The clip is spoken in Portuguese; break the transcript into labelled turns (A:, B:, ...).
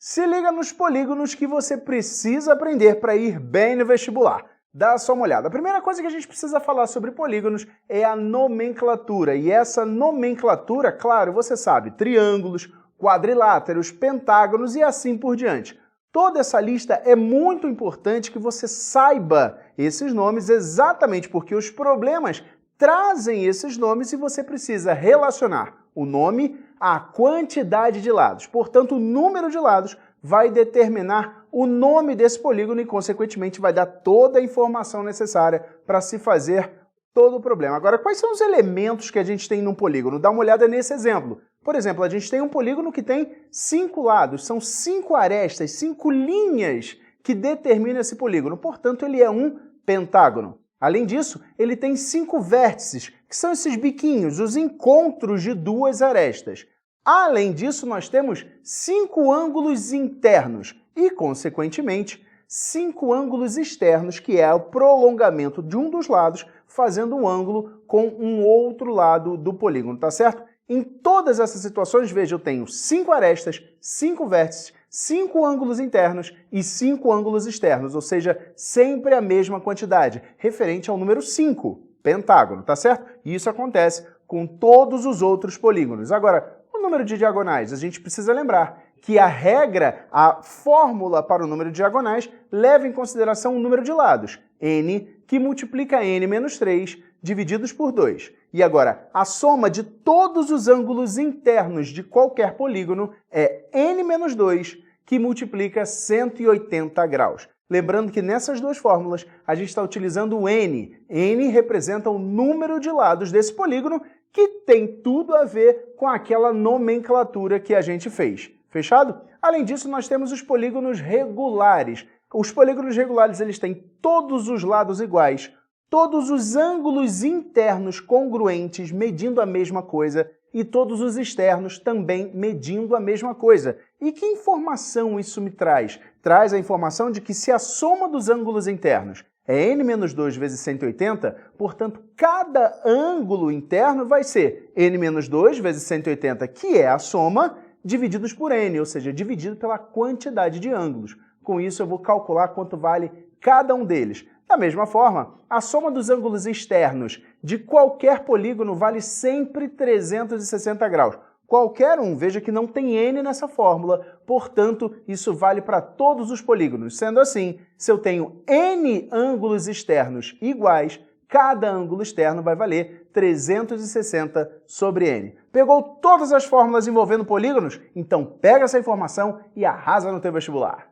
A: Se liga nos polígonos que você precisa aprender para ir bem no vestibular. Dá só uma olhada. A primeira coisa que a gente precisa falar sobre polígonos é a nomenclatura. E essa nomenclatura, claro, você sabe, triângulos, quadriláteros, pentágonos e assim por diante. Toda essa lista é muito importante que você saiba esses nomes exatamente porque os problemas trazem esses nomes e você precisa relacionar o nome à quantidade de lados. Portanto, o número de lados vai determinar o nome desse polígono e, consequentemente, vai dar toda a informação necessária para se fazer todo o problema. Agora, quais são os elementos que a gente tem num polígono? Dá uma olhada nesse exemplo. Por exemplo, a gente tem um polígono que tem 5 lados, são 5 arestas, 5 linhas que determinam esse polígono. Portanto, ele é um pentágono. Além disso, ele tem 5 vértices, que são esses biquinhos, os encontros de duas arestas. Além disso, nós temos 5 ângulos internos e, consequentemente, 5 ângulos externos, que é o prolongamento de um dos lados, fazendo um ângulo com um outro lado do polígono, tá certo? Em todas essas situações, veja, eu tenho 5 arestas, 5 vértices, 5 ângulos internos e 5 ângulos externos, ou seja, sempre a mesma quantidade, referente ao número 5, pentágono, tá certo? E isso acontece com todos os outros polígonos. Agora, o número de diagonais, a gente precisa lembrar que a regra, a fórmula para o número de diagonais, leva em consideração o número de lados, n, que multiplica n menos 3, divididos por 2. E agora, a soma de todos os ângulos internos de qualquer polígono é n menos 2, que multiplica 180 graus. Lembrando que nessas duas fórmulas, a gente está utilizando o n. n representa o número de lados desse polígono, que tem tudo a ver com aquela nomenclatura que a gente fez. Fechado? Além disso, nós temos os polígonos regulares. Os polígonos regulares eles têm todos os lados iguais, todos os ângulos internos congruentes medindo a mesma coisa e todos os externos também medindo a mesma coisa. E que informação isso me traz? Traz a informação de que se a soma dos ângulos internos é n menos 2 vezes 180, portanto, cada ângulo interno vai ser n menos 2 vezes 180, que é a soma, divididos por n, ou seja, dividido pela quantidade de ângulos. Com isso, eu vou calcular quanto vale cada um deles. Da mesma forma, a soma dos ângulos externos de qualquer polígono vale sempre 360 graus. Qualquer um, veja que não tem n nessa fórmula, portanto, isso vale para todos os polígonos. Sendo assim, se eu tenho n ângulos externos iguais, cada ângulo externo vai valer 360 sobre n. Pegou todas as fórmulas envolvendo polígonos? Então pega essa informação e arrasa no teu vestibular.